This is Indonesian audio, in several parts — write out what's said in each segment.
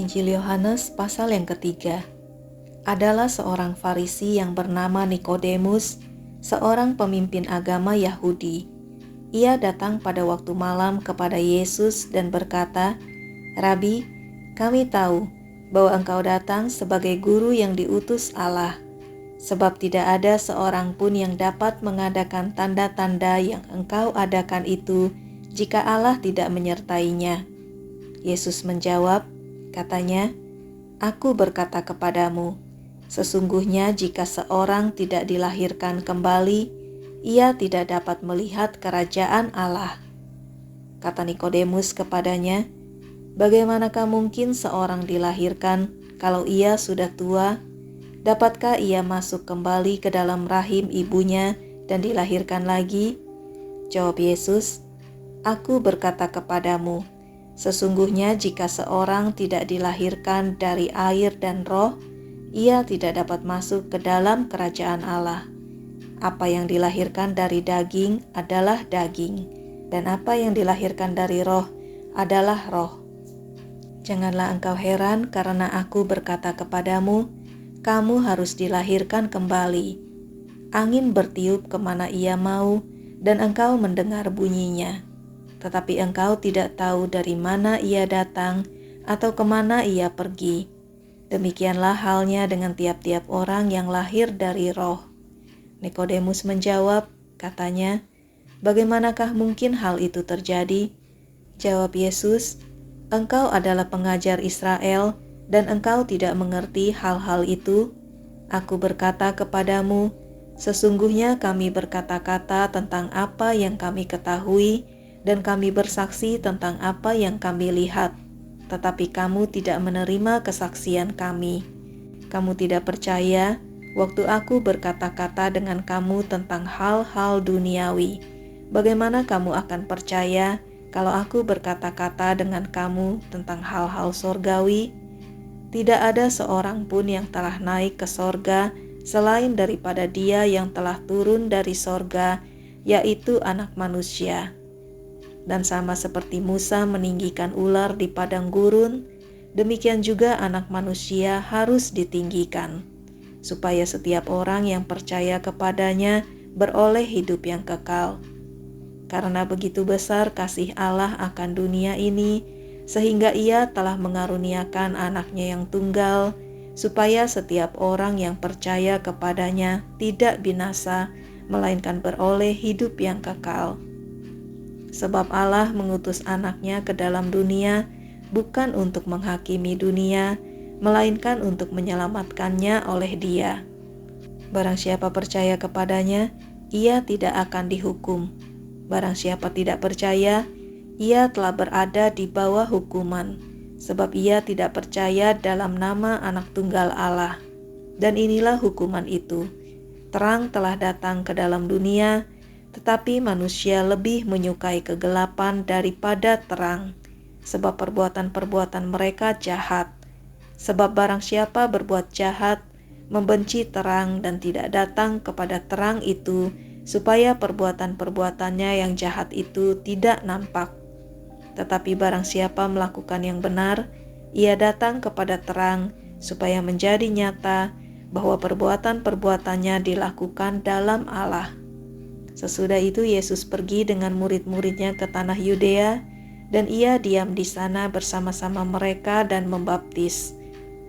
Injil Yohanes pasal yang ketiga. Adalah seorang Farisi yang bernama Nikodemus, seorang pemimpin agama Yahudi. Ia datang pada waktu malam kepada Yesus dan berkata, "Rabi, kami tahu bahwa engkau datang sebagai guru yang diutus Allah, sebab tidak ada seorang pun yang dapat mengadakan tanda-tanda yang engkau adakan itu jika Allah tidak menyertainya." Yesus menjawab, katanya, "Aku berkata kepadamu, sesungguhnya jika seorang tidak dilahirkan kembali, ia tidak dapat melihat kerajaan Allah." Kata Nikodemus kepadanya, "Bagaimanakah mungkin seorang dilahirkan kalau ia sudah tua? Dapatkah ia masuk kembali ke dalam rahim ibunya dan dilahirkan lagi?" Jawab Yesus, "Aku berkata kepadamu, sesungguhnya jika seorang tidak dilahirkan dari air dan roh, ia tidak dapat masuk ke dalam kerajaan Allah. Apa yang dilahirkan dari daging adalah daging, dan apa yang dilahirkan dari roh adalah roh. Janganlah engkau heran karena aku berkata kepadamu, kamu harus dilahirkan kembali. Angin bertiup kemana ia mau, dan engkau mendengar bunyinya. Tetapi engkau tidak tahu dari mana ia datang atau kemana ia pergi. Demikianlah halnya dengan tiap-tiap orang yang lahir dari roh." Nikodemus menjawab, katanya, "Bagaimanakah mungkin hal itu terjadi?" Jawab Yesus, "Engkau adalah pengajar Israel dan engkau tidak mengerti hal-hal itu? Aku berkata kepadamu, sesungguhnya kami berkata-kata tentang apa yang kami ketahui, dan kami bersaksi tentang apa yang kami lihat, tetapi kamu tidak menerima kesaksian kami. Kamu tidak percaya waktu aku berkata-kata dengan kamu tentang hal-hal duniawi. Bagaimana kamu akan percaya kalau aku berkata-kata dengan kamu tentang hal-hal sorgawi? Tidak ada seorang pun yang telah naik ke sorga selain daripada Dia yang telah turun dari sorga, yaitu Anak Manusia. Dan sama seperti Musa meninggikan ular di padang gurun, demikian juga Anak Manusia harus ditinggikan, supaya setiap orang yang percaya kepadanya beroleh hidup yang kekal. Karena begitu besar kasih Allah akan dunia ini, sehingga Ia telah mengaruniakan Anaknya yang tunggal, supaya setiap orang yang percaya kepadanya tidak binasa, melainkan beroleh hidup yang kekal. Sebab Allah mengutus Anaknya ke dalam dunia bukan untuk menghakimi dunia, melainkan untuk menyelamatkannya oleh Dia. Barang siapa percaya kepadanya, ia tidak akan dihukum. Barang siapa tidak percaya, ia telah berada di bawah hukuman, sebab ia tidak percaya dalam nama Anak Tunggal Allah. Dan inilah hukuman itu, terang telah datang ke dalam dunia, tetapi manusia lebih menyukai kegelapan daripada terang, sebab perbuatan-perbuatan mereka jahat. Sebab barang siapa berbuat jahat, membenci terang dan tidak datang kepada terang itu, supaya perbuatan-perbuatannya yang jahat itu tidak nampak. Tetapi barang siapa melakukan yang benar, ia datang kepada terang, supaya menjadi nyata bahwa perbuatan-perbuatannya dilakukan dalam Allah. Sesudah itu Yesus pergi dengan murid-muridnya ke tanah Yudea, dan ia diam di sana bersama-sama mereka dan membaptis.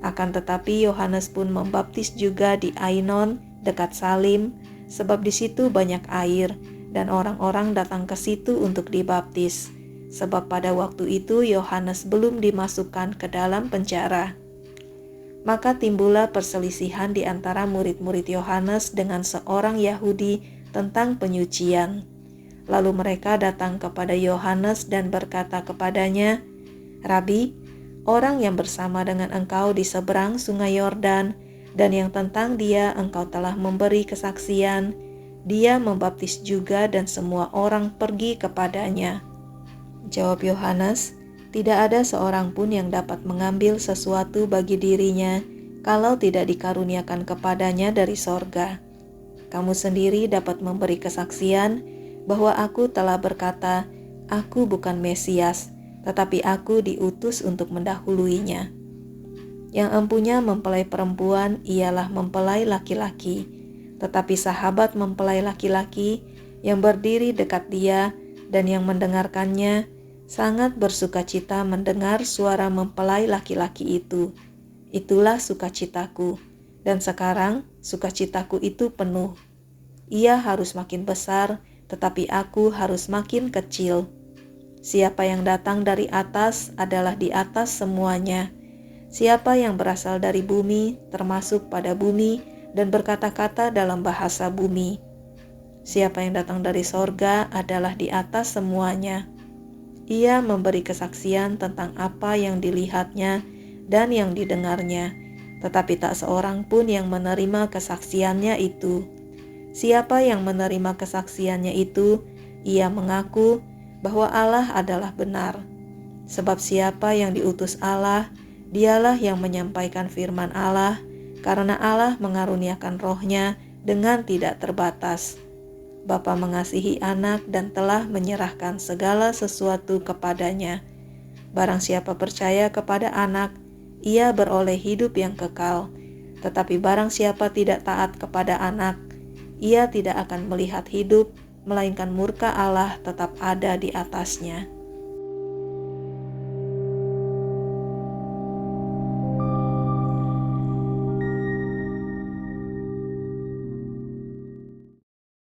Akan tetapi Yohanes pun membaptis juga di Ainon dekat Salim, sebab di situ banyak air, dan orang-orang datang ke situ untuk dibaptis. Sebab pada waktu itu Yohanes belum dimasukkan ke dalam penjara. Maka timbullah perselisihan di antara murid-murid Yohanes dengan seorang Yahudi tentang penyucian. Lalu mereka datang kepada Yohanes dan berkata kepadanya, "Rabi, orang yang bersama dengan engkau di seberang sungai Yordan, dan yang tentang dia engkau telah memberi kesaksian, dia membaptis juga dan semua orang pergi kepadanya." Jawab Yohanes, "Tidak ada seorang pun yang dapat mengambil sesuatu bagi dirinya kalau tidak dikaruniakan kepadanya dari sorga. Kamu sendiri dapat memberi kesaksian bahwa aku telah berkata, aku bukan Mesias, tetapi aku diutus untuk mendahuluinya. Yang empunya mempelai perempuan ialah mempelai laki-laki, tetapi sahabat mempelai laki-laki yang berdiri dekat dia dan yang mendengarkannya sangat bersukacita mendengar suara mempelai laki-laki itu. Itulah sukacitaku, dan sekarang sukacitaku itu penuh. Ia harus makin besar, tetapi aku harus makin kecil. Siapa yang datang dari atas adalah di atas semuanya. Siapa yang berasal dari bumi, termasuk pada bumi, dan berkata-kata dalam bahasa bumi. Siapa yang datang dari sorga adalah di atas semuanya. Ia memberi kesaksian tentang apa yang dilihatnya dan yang didengarnya, tetapi tak seorang pun yang menerima kesaksiannya itu. Siapa yang menerima kesaksiannya itu, ia mengaku bahwa Allah adalah benar. Sebab siapa yang diutus Allah, dialah yang menyampaikan firman Allah, karena Allah mengaruniakan rohnya dengan tidak terbatas. Bapa mengasihi anak dan telah menyerahkan segala sesuatu kepadanya. Barang siapa percaya kepada anak, ia beroleh hidup yang kekal. Tetapi barang siapa tidak taat kepada anak, ia tidak akan melihat hidup, melainkan murka Allah tetap ada di atasnya.